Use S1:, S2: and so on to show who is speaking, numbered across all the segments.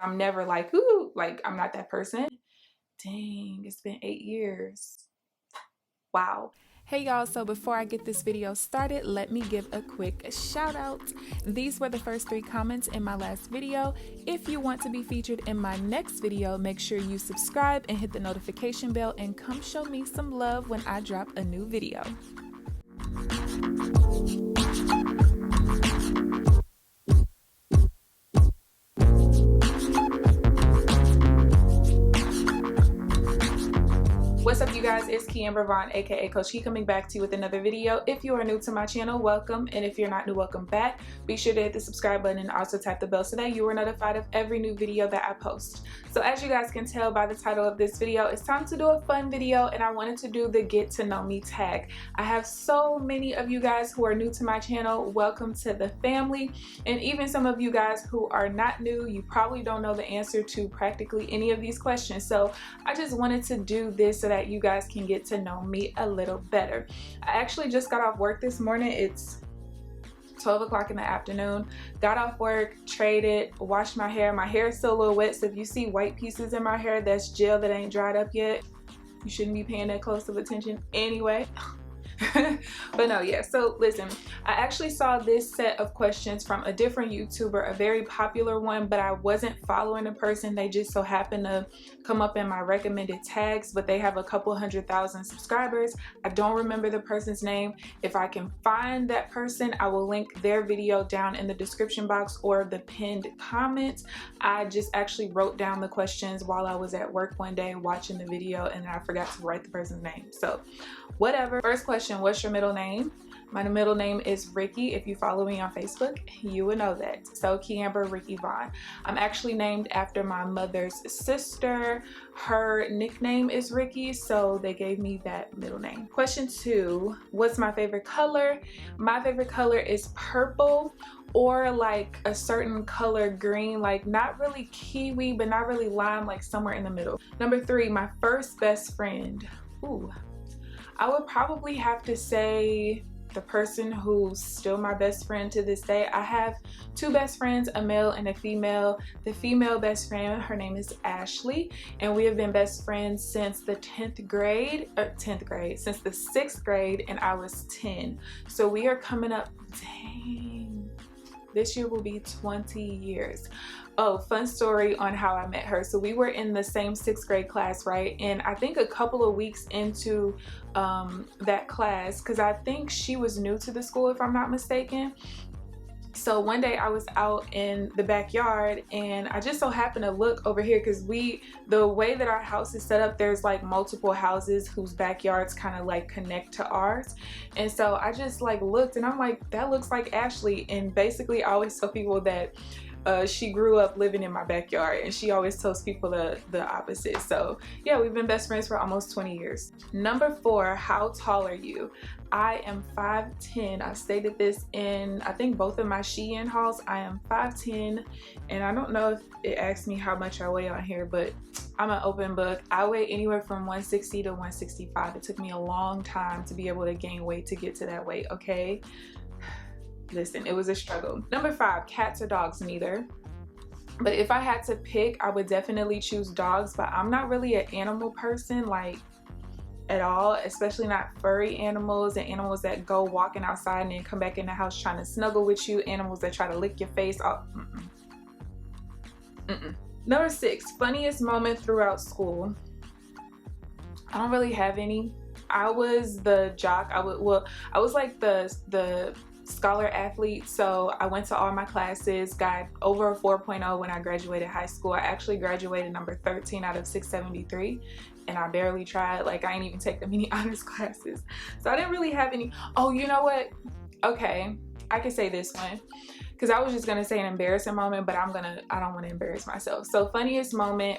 S1: I'm never like, ooh, like I'm not that person. Dang, it's been 8 years. Wow. Hey y'all, so before I get this video started, let me give a quick shout out. These were the first 3 comments in my last video. If you want to be featured in my next video, make sure you subscribe and hit the notification bell and come show me some love when I drop a new video. What's up you guys, it's KeAmber Vaughn aka CoachKe coming back to you with another video. If you are new to my channel, welcome, and if you're not new, welcome back. Be sure to hit the subscribe button and also tap the bell so that you are notified of every new video that I post. So as you guys can tell by the title of this video, it's time to do a fun video, and I wanted to do the get to know me tag. I have so many of you guys who are new to my channel. Welcome to the family. And even some of you guys who are not new, you probably don't know the answer to practically any of these questions. So I just wanted to do this so that you guys can get to know me a little better. I actually just got off work this morning. It's 12 o'clock in the afternoon. Got off work, traded, washed my hair. My hair is still a little wet, so if you see white pieces in my hair, that's gel that ain't dried up yet. You shouldn't be paying that close of attention anyway. But no, yeah, so listen, I actually saw this set of questions from a different YouTuber, a very popular one, but I wasn't following the person. They just so happened to come up in my recommended tags, but they have a couple 100,000 subscribers. I don't remember the person's name. If I can find that person, I will link their video down in the description box or the pinned comments. I just actually wrote down the questions while I was at work one day watching the video, and I forgot to write the person's name, so whatever. First question, what's your middle name? My middle name is Ricky. If you follow me on Facebook, you would know that. So KeAmber Ricky Vaughn. I'm actually named after my mother's sister. Her nickname is Ricky, so they gave me that middle name. Question 2, what's my favorite color? My favorite color is purple, or like a certain color green, like not really kiwi, but not really lime, like somewhere in the middle. Number 3, my first best friend. Ooh. I would probably have to say the person who's still my best friend to this day. I have 2 best friends, a male and a female. The female best friend, her name is Ashley, and we have been best friends since the 10th grade, since the 6th grade, and I was 10. So we are coming up, dang, this year will be 20 years. Oh, fun story on how I met her. So we were in the same 6th grade class, right? And I think a couple of weeks into that class, because I think she was new to the school if I'm not mistaken. So one day I was out in the backyard and I just so happened to look over here because the way that our house is set up, there's like multiple houses whose backyards kind of like connect to ours. And so I just like looked and I'm like, that looks like Ashley. And basically I always tell people that she grew up living in my backyard, and she always tells people the opposite. So yeah, we've been best friends for almost 20 years. Number 4, how tall are you? I am 5'10". I've stated this in I think both of my Shein hauls. I am 5'10", and I don't know if it asks me how much I weigh on here, but I'm an open book. I weigh anywhere from 160 to 165. It took me a long time to be able to gain weight to get to that weight, okay? Listen, it was a struggle. Number 5, cats or dogs? Neither. But if I had to pick, I would definitely choose dogs, but I'm not really an animal person, like at all, especially not furry animals and animals that go walking outside and then come back in the house trying to snuggle with you, animals that try to lick your face off. Number 6, funniest moment throughout school. I don't really have any. I was the jock. I was like the scholar athlete, so I went to all my classes, got over a 4.0 when I graduated high school. I actually graduated number 13 out of 673, and I barely tried. Like, I didn't even take that many honors classes, so I didn't really have any. Oh, you know what? Okay, I can say this one because I was just gonna say an embarrassing moment, but I don't want to embarrass myself. So funniest moment,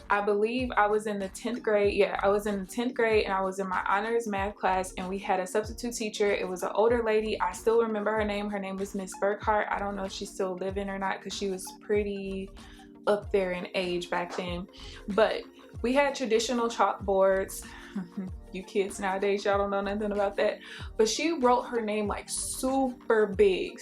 S1: I believe I was in the 10th grade. Yeah, I was in the 10th grade and I was in my honors math class, and we had a substitute teacher. It was an older lady. I still remember her name. Her name was Miss Burkhart. I don't know if she's still living or not because she was pretty up there in age back then. But we had traditional chalkboards. you kids nowadays, y'all don't know nothing about that. But she wrote her name like super big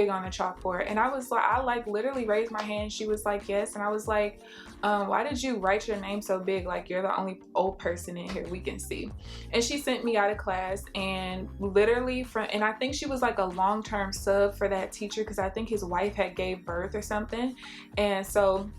S1: on the chalkboard, and I was like, I like literally raised my hand. She was like, yes. And I was like, why did you write your name so big? Like, you're the only old person in here we can see. And she sent me out of class, and literally and I think she was like a long-term sub for that teacher, because I think his wife had gave birth or something. And so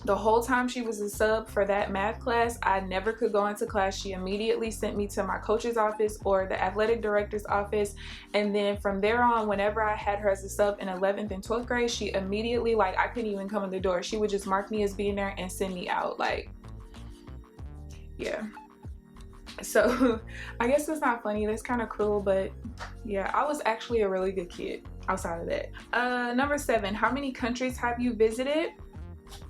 S1: the whole time she was a sub for that math class, I never could go into class. She immediately sent me to my coach's office or the athletic director's office. And then from there on, whenever I had her as a sub in 11th and 12th grade, she immediately, like, I couldn't even come in the door. She would just mark me as being there and send me out. Like, yeah. So I guess it's not funny. That's kind of cruel, but yeah, I was actually a really good kid outside of that. Number 7, how many countries have you visited?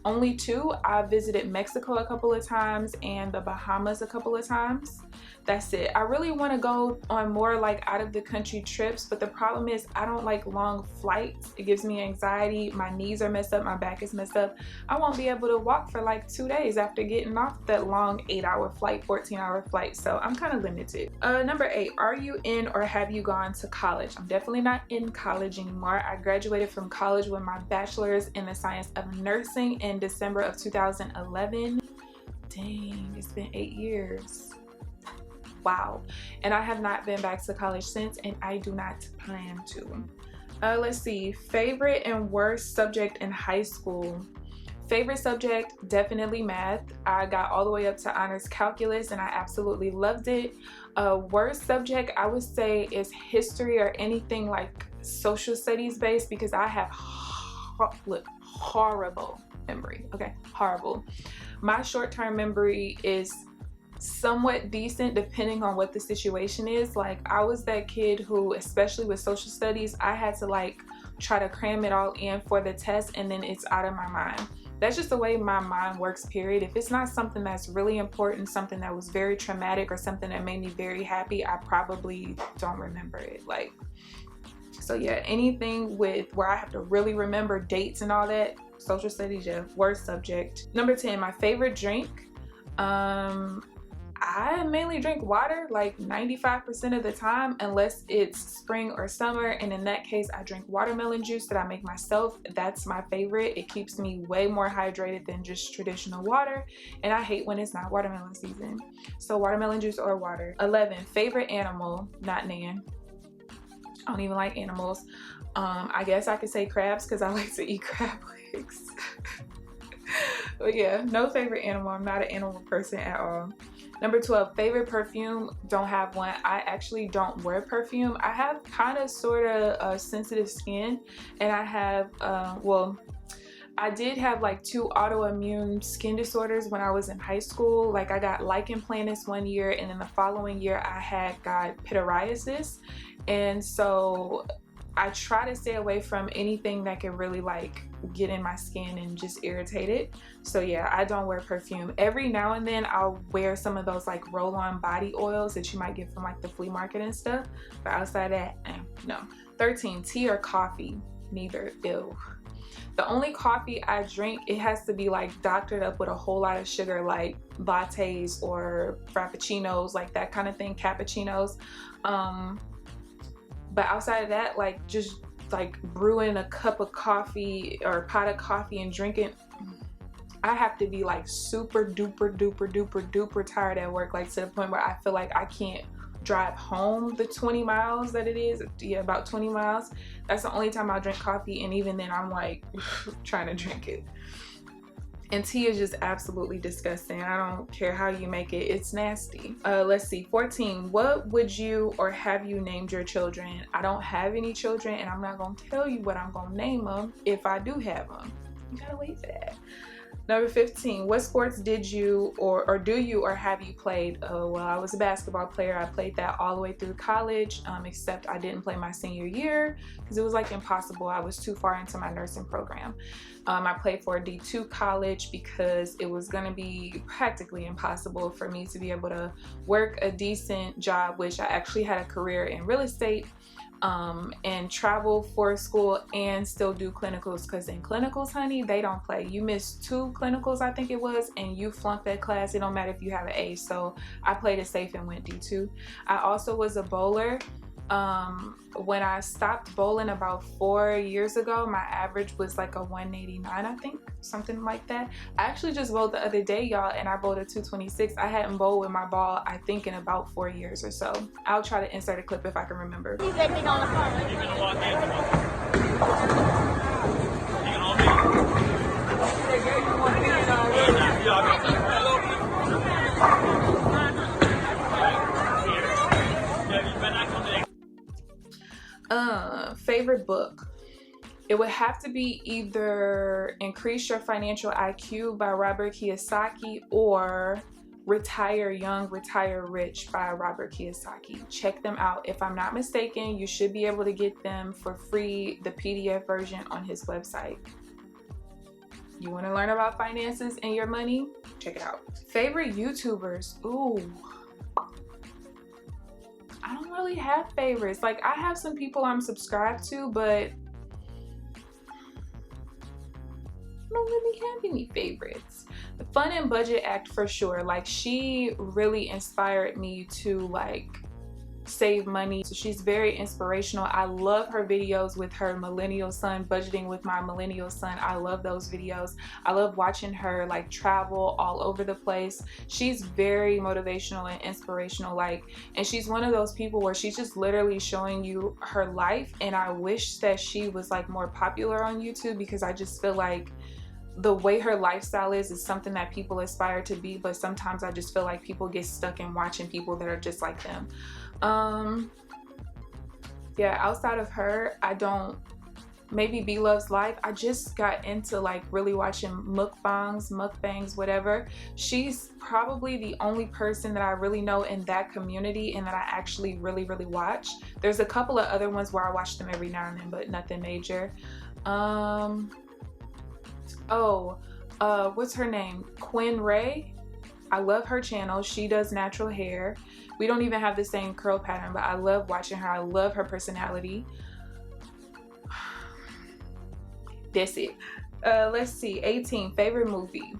S1: Only 2. I visited Mexico a couple of times and the Bahamas a couple of times. That's it. I really want to go on more like out of the country trips, but the problem is I don't like long flights. It gives me anxiety. My knees are messed up. My back is messed up. I won't be able to walk for like 2 days after getting off that long 8-hour flight, 14-hour flight. So I'm kind of limited. Number 8, are you in or have you gone to college? I'm definitely not in college anymore. I graduated from college with my bachelor's in the science of nursing in December of 2011. Dang, it's been 8 years. Wow. And I have not been back to college since, and I do not plan to. Let's see, favorite and worst subject in high school. Favorite subject, definitely math. I got all the way up to honors calculus and I absolutely loved it. Worst subject, I would say, is history or anything like social studies based, because I have horrible memory. Okay, horrible. My short-term memory is somewhat decent depending on what the situation is. Like, I was that kid who, especially with social studies, I had to like try to cram it all in for the test and then it's out of my mind. That's just the way my mind works, period. If it's not something that's really important, something that was very traumatic or something that made me very happy, I probably don't remember it. Like, so yeah, anything with where I have to really remember dates and all that, social studies, yeah, worst subject. Number 10, my favorite drink. I mainly drink water like 95% of the time, unless it's spring or summer, and in that case I drink watermelon juice that I make myself. That's my favorite. It keeps me way more hydrated than just traditional water, and I hate when it's not watermelon season. So watermelon juice or water. 11, favorite animal. Not Nan. I don't even like animals. I guess I could say crabs because I like to eat crab legs. But yeah, no favorite animal. I'm not an animal person at all. Number 12, favorite perfume. Don't have one. I actually don't wear perfume. I have kind of sort of sensitive skin, and I have, well, I did have like 2 autoimmune skin disorders when I was in high school. Like, I got lichen planus one year, and then the following year I had got pityriasis. And so I try to stay away from anything that can really like get in my skin and just irritate it. So yeah, I don't wear perfume. Every now and then I'll wear some of those like roll-on body oils that you might get from like the flea market and stuff, but outside that, no. 13, tea or coffee. Neither. Ew. The only coffee I drink, it has to be like doctored up with a whole lot of sugar, like lattes or frappuccinos, like that kind of thing, cappuccinos. But outside of that, like just like brewing a cup of coffee or a pot of coffee and drinking, I have to be like super duper duper duper duper tired at work, like to the point where I feel like I can't drive home the 20 miles that it is. Yeah, about 20 miles. That's the only time I drink coffee, and even then I'm like trying to drink it. And tea is just absolutely disgusting. I don't care how you make it, it's nasty. Let's see, 14, what would you or have you named your children? I don't have any children, and I'm not gonna tell you what I'm gonna name them if I do have them. You gotta wait for that. Number 15, what sports did you or do you or have you played? Oh, well, I was a basketball player. I played that all the way through college, except I didn't play my senior year because it was like impossible. I was too far into my nursing program. I played for a D2 college because it was going to be practically impossible for me to be able to work a decent job, which I actually had a career in real estate. and travel for school and still do clinicals, because in clinicals, honey, they don't play. You miss 2 clinicals, I think it was, and you flunk that class. It don't matter if you have an A. So I played it safe and went D2. I also was a bowler. When I stopped bowling about 4 years ago, my average was like a 189, I think, something like that. I actually just bowled the other day, y'all, and I bowled a 226. I hadn't bowled with my ball, I think, in about 4 years or so. I'll try to insert a clip if I can remember.
S2: He's acting on the phone. You're gonna walk
S1: favorite book. It would have to be either Increase Your Financial IQ by Robert Kiyosaki or Retire Young, Retire Rich by Robert Kiyosaki. Check them out. If I'm not mistaken, you should be able to get them for free, the PDF version, on his website. You want to learn about finances and your money? Check it out. Favorite YouTubers? Ooh. I don't really have favorites. Like, I have some people I'm subscribed to, but I don't really have any favorites. The Fun and Budget Act, for sure. Like, she really inspired me to like save money. So she's very inspirational. I love her videos with her millennial son, budgeting with my millennial son. I love those videos. I love watching her like travel all over the place. She's very motivational and inspirational, like, and she's one of those people where she's just literally showing you her life. And I wish that she was like more popular on YouTube, because I just feel like the way her lifestyle is something that people aspire to be, but sometimes I just feel like people get stuck in watching people that are just like them. Yeah, outside of her, I don't, maybe B Loves Life. I just got into like really watching mukbangs, whatever. She's probably the only person that I really know in that community and that I actually really watch. There's a couple of other ones where I watch them every now and then, but nothing major. What's her name? Quinn Ray. I love her channel. She does natural hair. We don't even have the same curl pattern, but I love watching her. I love her personality. That's it. Let's see. 18. Favorite movie.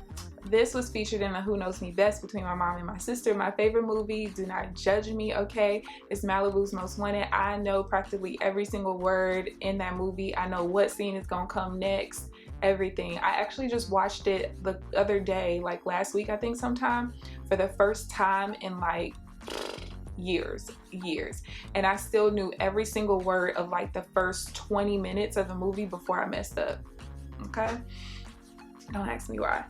S1: This was featured in a Who Knows Me Best between my mom and my sister. My favorite movie, do not judge me, okay, is Malibu's Most Wanted. I know practically every single word in that movie. I know what scene is gonna come next, everything. I actually just watched it the other day, like last week, I think, sometime, for the first time in like years, and I still knew every single word of like the first 20 minutes of the movie before I messed up. Okay, don't ask me why.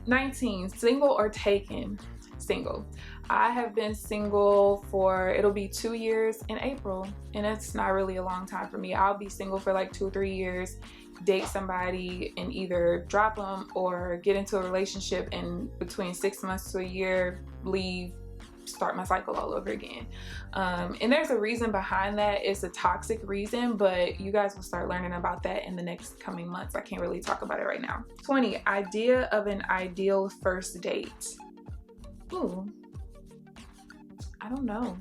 S1: 19. Single or taken? Single. I have been single for, it'll be 2 years in April, and it's not really a long time for me. I'll be single for like 2 or 3 years, date somebody and either drop them or get into a relationship, and between 6 months to a year, leave, start my cycle all over again. And there's a reason behind that. It's a toxic reason, but you guys will start learning about that in the next coming months. I can't really talk about it right now. 20. Idea of an ideal first date. Ooh, I don't know.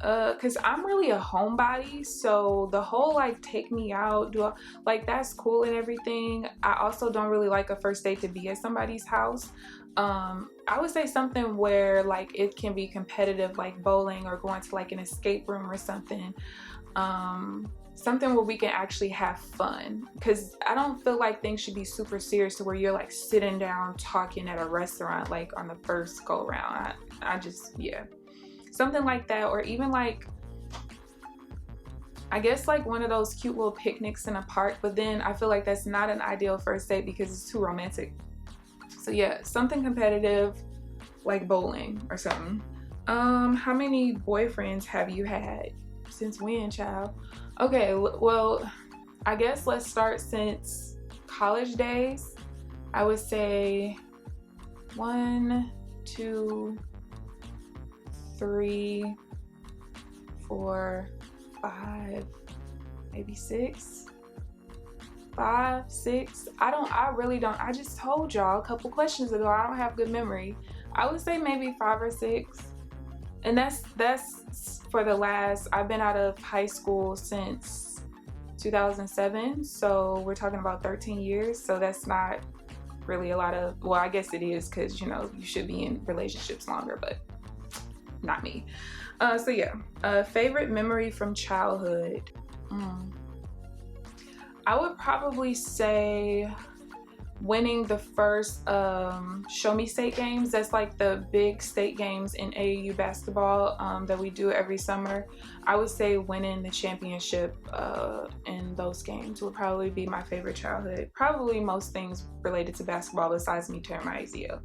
S1: Cause I'm really a homebody, so the whole like take me out, like that's cool and everything. I also don't really like a first date to be at somebody's house. I would say something where like it can be competitive, like bowling or going to like an escape room or something. Something where we can actually have fun, because I don't feel like things should be super serious to where you're like sitting down talking at a restaurant like on the first go round. I just, yeah, something like that. Or even like, I guess like one of those cute little picnics in a park, but then I feel like that's not an ideal first date because it's too romantic. So yeah, something competitive like bowling or something. How many boyfriends have you had? Since when, child? Okay, well, I guess let's start since college days. I would say 1, 2, 3, 4, 5, maybe 6. 5, 6. I really don't. I just told y'all a couple questions ago I don't have good memory. I would say maybe 5 or 6. And that's for the last, I've been out of high school since 2007, so we're talking about 13 years. So that's not really a lot of, well, I guess it is, because you know, you should be in relationships longer, but not me. So yeah, favorite memory from childhood. I would probably say winning the first Show Me State games. That's like the big state games in AAU basketball that we do every summer. I would say winning the championship in those games would probably be my favorite childhood. Probably most things related to basketball besides me tearing my ACL.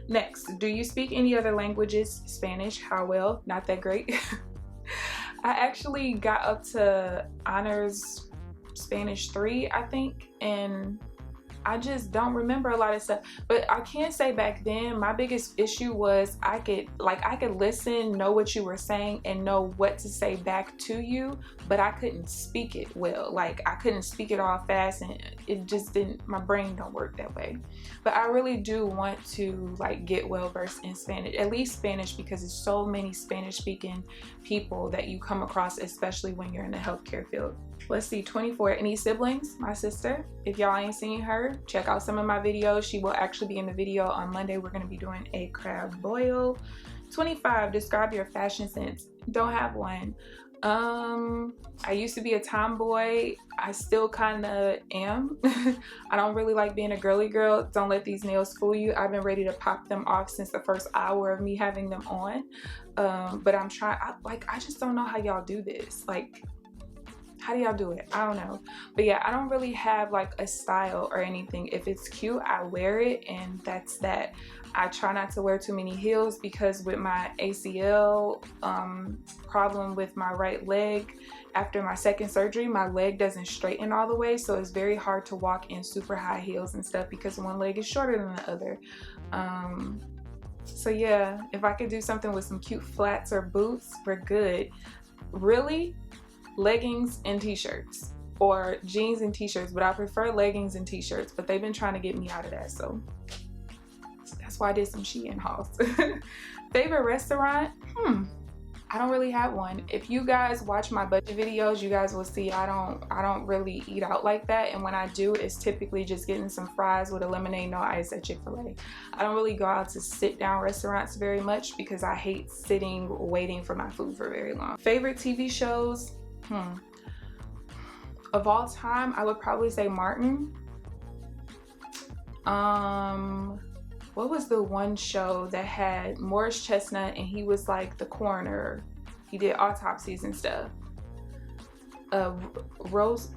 S1: Next, do you speak any other languages? Spanish, how well? Not that great. I actually got up to honors Spanish 3, I think, and I just don't remember a lot of stuff. But I can say back then my biggest issue was I could listen, know what you were saying, and know what to say back to you, but I couldn't speak it well. Like, I couldn't speak it all fast, and it just didn't, my brain don't work that way. But I really do want to like get well versed in Spanish, at least Spanish, because there's so many Spanish speaking people that you come across, especially when you're in the healthcare field. Let's see, 24. Any siblings? My sister. If y'all ain't seen her, check out some of my videos. She will actually be in the video on Monday. We're going to be doing a crab boil. 25. Describe your fashion sense. Don't have one. I used to be a tomboy. I still kind of am. I don't really like being a girly girl. Don't let these nails fool you. I've been ready to pop them off since the first hour of me having them on. But I'm trying, I just don't know how y'all do this. Like, how do y'all do it? I don't know. But yeah, I don't really have like a style or anything. If it's cute, I wear it, and that's that. I try not to wear too many heels because with my ACL problem with my right leg, after my second surgery, my leg doesn't straighten all the way. So it's very hard to walk in super high heels and stuff because one leg is shorter than the other. So yeah, if I could do something with some cute flats or boots, we're good. Really? Leggings and t-shirts, or jeans and t-shirts, but I prefer leggings and t-shirts, but they've been trying to get me out of that, so that's why I did some Shein hauls. Favorite restaurant? I don't really have one. If you guys watch my budget videos, you guys will see I don't really eat out like that, and when I do, it's typically just getting some fries with a lemonade, no ice at Chick-fil-A. I don't really go out to sit down restaurants very much because I hate sitting waiting for my food for very long. Favorite TV shows? Of all time, I would probably say Martin. What was the one show that had Morris Chestnut and he was like the coroner? He did autopsies and stuff. Was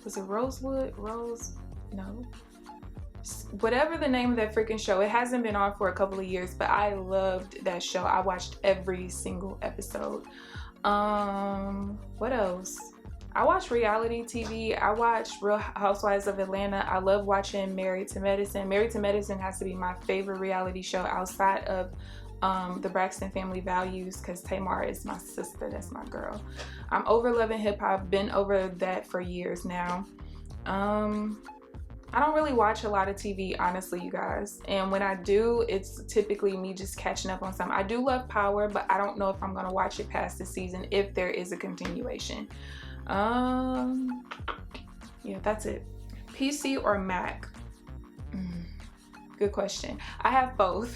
S1: it Rosewood? No. Whatever the name of that freaking show. It hasn't been on for a couple of years, but I loved that show. I watched every single episode. What else? I watch reality TV. I watch Real Housewives of Atlanta. I love watching Married to Medicine. Married to Medicine has to be my favorite reality show outside of the Braxton Family Values, because Tamar is my sister. That's my girl. I'm over loving hip hop. Been over that for years now. I don't really watch a lot of TV, honestly, you guys. And when I do, it's typically me just catching up on something. I do love Power, but I don't know if I'm gonna watch it past the season if there is a continuation. Yeah, that's it. PC or Mac? Good question. I have both,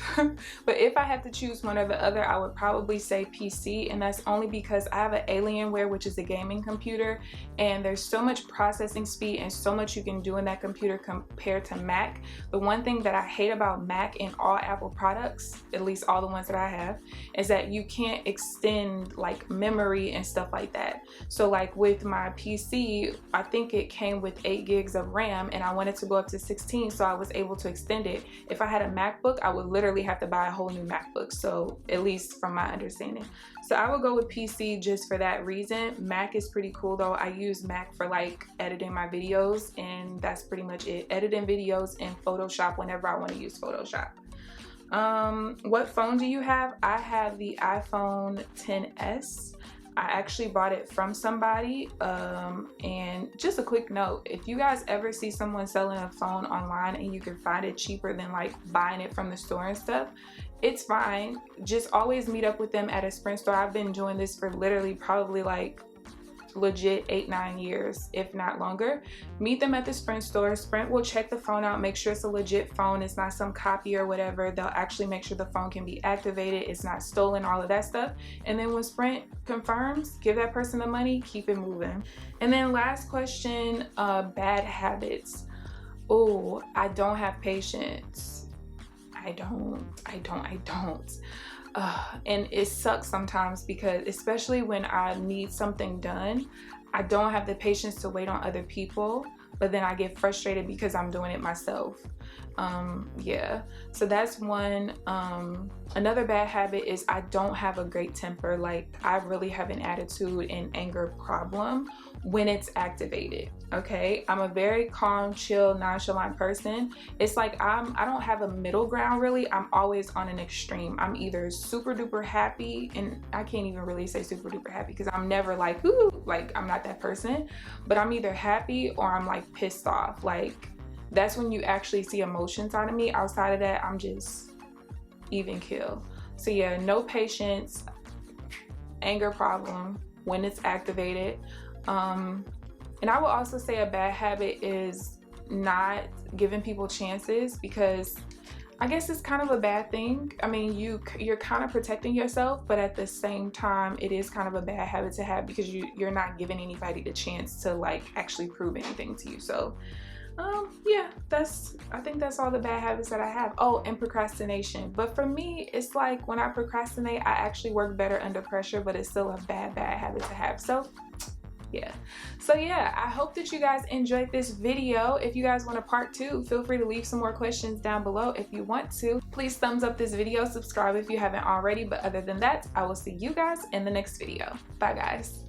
S1: but if I had to choose one or the other, I would probably say PC, and that's only because I have an Alienware, which is a gaming computer, and there's so much processing speed and so much you can do in that computer compared to Mac. The one thing that I hate about Mac and all Apple products, at least all the ones that I have, is that you can't extend like memory and stuff like that. So like with my PC, I think it came with 8 gigs of RAM, and I wanted to go up to 16, so I was able to extend it. If I had a MacBook, I would literally have to buy a whole new MacBook, so at least from my understanding. So I would go with PC just for that reason. Mac is pretty cool though. I use Mac for like editing my videos, and that's pretty much it. Editing videos in Photoshop whenever I want to use Photoshop. What phone do you have? I have the iPhone XS. I actually bought it from somebody. And just a quick note, if you guys ever see someone selling a phone online and you can find it cheaper than like buying it from the store and stuff, it's fine. Just always meet up with them at a Sprint store. I've been doing this for literally probably like legit 8-9 years, if not longer. Meet them at the Sprint store. Sprint will check the phone out, make sure it's a legit phone, it's not some copy or whatever. They'll actually make sure the phone can be activated, it's not stolen, all of that stuff. And then when Sprint confirms, give that person the money, keep it moving. And then last question, bad habits. Oh, I don't have patience. I don't. And it sucks sometimes because, especially when I need something done, I don't have the patience to wait on other people, but then I get frustrated because I'm doing it myself. Yeah, so that's one. Another bad habit is I don't have a great temper. Like, I really have an attitude and anger problem when it's activated. Okay, I'm a very calm, chill, nonchalant person. It's like I don't have a middle ground really. I'm always on an extreme. I'm either super duper happy, and I can't even really say super duper happy because I'm never like, ooh, like I'm not that person, but I'm either happy or I'm like pissed off. Like, that's when you actually see emotions out of me. Outside of that, I'm just even kill. So yeah, no patience, anger problem when it's activated. And I will also say a bad habit is not giving people chances, because I guess it's kind of a bad thing. I mean, you're kind of protecting yourself, but at the same time, it is kind of a bad habit to have because you're not giving anybody the chance to like actually prove anything to you. So yeah, I think that's all the bad habits that I have. Oh, and procrastination. But for me, it's like when I procrastinate, I actually work better under pressure, but it's still a bad habit to have. So yeah. So yeah, I hope that you guys enjoyed this video. If you guys want a part 2, feel free to leave some more questions down below if you want to. Please thumbs up this video, subscribe if you haven't already. But other than that, I will see you guys in the next video. Bye guys.